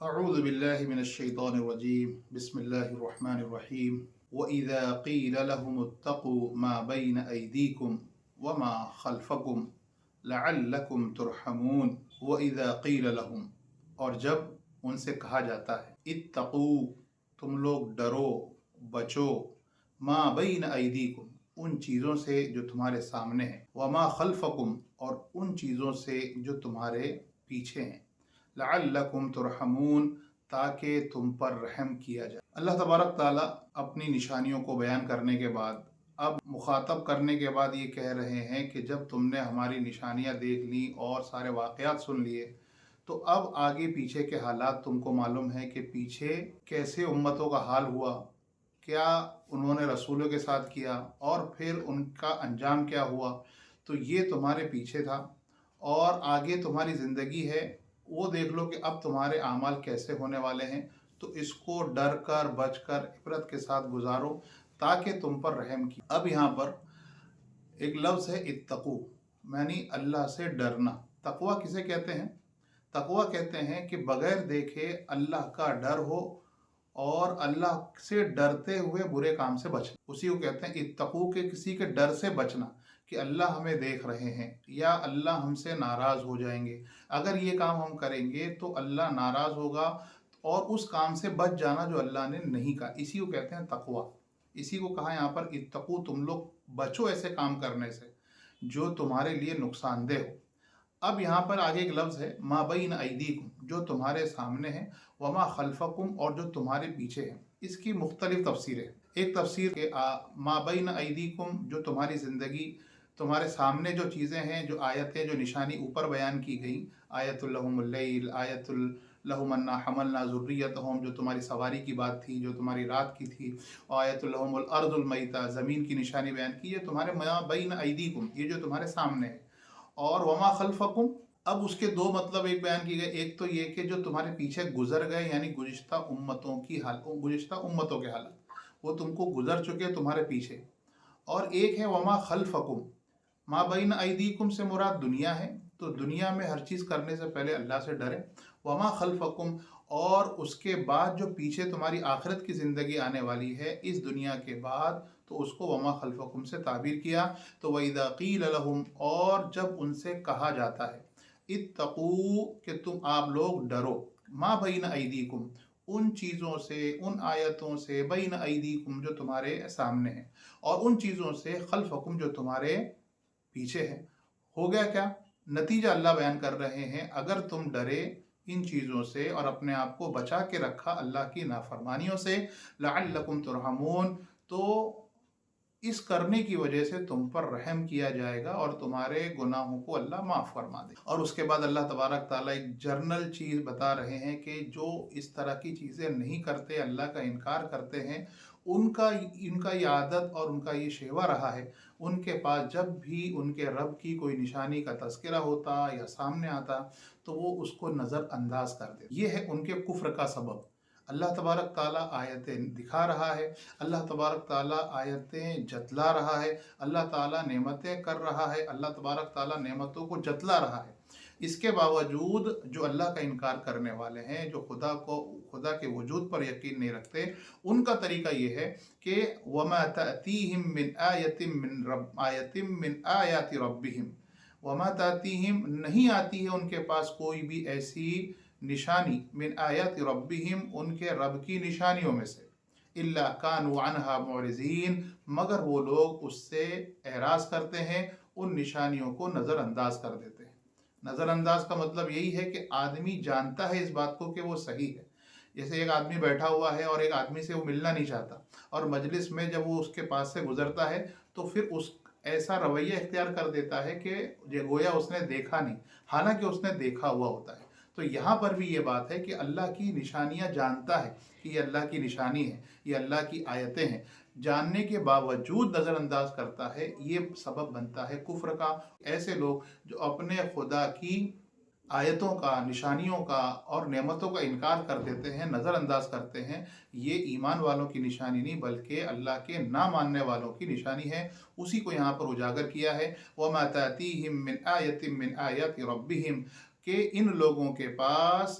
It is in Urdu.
أعوذ بالله من الشيطان الرجيم بسم الله الرحمن الرحيم وإذا قيل لهم اتقوا ما بين أيديكم وما خلفكم لعلكم ترحمون وإذا قيل لهم اور جب ان سے کہا جاتا ہے اتقو تم لوگ ڈرو بچو ما بین ایدیکم ان چیزوں سے جو تمہارے سامنے ہیں وما خلفکم اور ان چیزوں سے جو تمہارے پیچھے ہیں لعلکم ترحمون تاکہ تم پر رحم کیا جائے۔ اللہ تبارک تعالیٰ اپنی نشانیوں کو بیان کرنے کے بعد اب مخاطب کرنے کے بعد یہ کہہ رہے ہیں کہ جب تم نے ہماری نشانیاں دیکھ لی اور سارے واقعات سن لیے تو اب آگے پیچھے کے حالات تم کو معلوم ہے کہ پیچھے کیسے امتوں کا حال ہوا، کیا انہوں نے رسولوں کے ساتھ کیا اور پھر ان کا انجام کیا ہوا، تو یہ تمہارے پیچھے تھا اور آگے تمہاری زندگی ہے وہ دیکھ لو کہ اب تمہارے اعمال کیسے ہونے والے ہیں، تو اس کو ڈر کر بچ کر عبرت کے ساتھ گزارو تاکہ تم پر رحم کی۔ اب یہاں پر ایک لفظ ہے اتقو، یعنی اللہ سے ڈرنا۔ تقوی کسے کہتے ہیں؟ تقوی کہتے ہیں کہ بغیر دیکھے اللہ کا ڈر ہو اور اللہ سے ڈرتے ہوئے برے کام سے بچنا، اسی کو کہتے ہیں اتقو، کہ کسی کے ڈر سے بچنا کہ اللہ ہمیں دیکھ رہے ہیں یا اللہ ہم سے ناراض ہو جائیں گے، اگر یہ کام ہم کریں گے تو اللہ ناراض ہوگا، اور اس کام سے بچ جانا جو اللہ نے نہیں کہا، اسی کو کہتے ہیں تقوی۔ اسی کو کہا یہاں پر اتقو، تم لوگ بچو ایسے کام کرنے سے جو تمہارے لیے نقصان دہ ہو۔ اب یہاں پر آگے ایک لفظ ہے ما بین ایدیکم، جو تمہارے سامنے ہے، وما خلفکم اور جو تمہارے پیچھے ہے۔ اس کی مختلف تفسیریں، ایک تفسیر کہ ما بین ایدیکم جو تمہاری زندگی، تمہارے سامنے جو چیزیں ہیں، جو آیتیں، جو نشانی اوپر بیان کی گئی، آیت لہم اللیل، آیت لہم انا حملنا ذریتہم جو تمہاری سواری کی بات تھی، جو تمہاری رات کی تھی، آیت لہم الارض المیتہ زمین کی نشانی بیان کی، یہ تمہارے ما بین ایدیکم، یہ جو تمہارے سامنے ہے، اور وما خلفکم اب اس کے دو مطلب ایک بیان کی گئے، ایک تو یہ کہ جو تمہارے پیچھے گزر گئے، یعنی گزشتہ امتوں کے حالات وہ تم کو گزر چکے تمہارے پیچھے، اور ایک ہے وما خلفکم، ما بین ایدیکم سے مراد دنیا ہے، تو دنیا میں ہر چیز کرنے سے پہلے اللہ سے ڈرے، وما خلفکم اور اس کے بعد جو پیچھے تمہاری آخرت کی زندگی آنے والی ہے اس دنیا کے بعد، تو اس کو وما خلفکم سے تعبیر کیا۔ تو وَإِذَا قِيلَ لَهُمْ اور جب ان سے کہا جاتا ہے اتقو کہ تم آپ لوگ ڈرو، ما بین ایدیکم ان چیزوں سے، ان آیتوں سے، بین ایدیکم جو تمہارے سامنے ہیں، اور ان چیزوں سے خلفکم جو تمہارے پیچھے ہے۔ ہو گیا کیا نتیجہ اللہ بیان کر رہے ہیں، اگر تم ڈرے ان چیزوں سے اور اپنے آپ کو بچا کے رکھا اللہ کی نافرمانیوں سے، لعلکم ترحمون تو اس کرنے کی وجہ سے تم پر رحم کیا جائے گا اور تمہارے گناہوں کو اللہ معاف فرما دے۔ اور اس کے بعد اللہ تبارک تعالیٰ ایک جرنل چیز بتا رہے ہیں کہ جو اس طرح کی چیزیں نہیں کرتے، اللہ کا انکار کرتے ہیں، ان کا یہ عادت اور ان کا یہ شیوہ رہا ہے، ان کے پاس جب بھی ان کے رب کی کوئی نشانی کا تذکرہ ہوتا یا سامنے آتا تو وہ اس کو نظر انداز کر دیتے۔ یہ ہے ان کے کفر کا سبب۔ اللہ تبارک تعالیٰ آیتیں دکھا رہا ہے، اللہ تبارک تعالیٰ آیتیں جتلا رہا ہے، اللہ تعالیٰ نعمتیں کر رہا ہے، اللہ تبارک تعالیٰ نعمتوں کو جتلا رہا ہے، اس کے باوجود جو اللہ کا انکار کرنے والے ہیں، جو خدا کے وجود پر یقین نہیں رکھتے، ان کا طریقہ یہ ہے کہ وَمَا تَأْتِيهِم مِّنْ آیَةٍ مِّنْ آیَاتِ رَبِّهِمْ، وَمَا تَأْتِيهِم نہیں آتی ہے ان کے پاس کوئی بھی ایسی نشانی، من آیات ربہم ان کے رب کی نشانیوں میں سے، الا کانوا عنہا معرضین مگر وہ لوگ اس سے اعراض کرتے ہیں، ان نشانیوں کو نظر انداز کر دیتے ہیں۔ نظر انداز کا مطلب یہی ہے کہ آدمی جانتا ہے اس بات کو کہ وہ صحیح ہے، جیسے ایک آدمی بیٹھا ہوا ہے اور ایک آدمی سے وہ ملنا نہیں چاہتا، اور مجلس میں جب وہ اس کے پاس سے گزرتا ہے تو پھر اس ایسا رویہ اختیار کر دیتا ہے کہ گویا اس نے دیکھا نہیں، حالانکہ اس نے دیکھا ہوا ہوتا ہے۔ تو یہاں پر بھی یہ بات ہے کہ اللہ کی نشانیاں جانتا ہے کہ یہ اللہ کی نشانی ہے، یہ اللہ کی آیتیں ہیں، جاننے کے باوجود نظر انداز کرتا ہے، یہ سبب بنتا ہے کفر کا۔ ایسے لوگ جو اپنے خدا کی آیتوں کا، نشانیوں کا اور نعمتوں کا انکار کر دیتے ہیں، نظر انداز کرتے ہیں، یہ ایمان والوں کی نشانی نہیں بلکہ اللہ کے نہ ماننے والوں کی نشانی ہے۔ اسی کو یہاں پر اجاگر کیا ہے، وَمَا تَأْتِيهِم مِّنْ آیَةٍ مِّنْ آیَاتِ رَبِّهِمْ کہ ان لوگوں کے پاس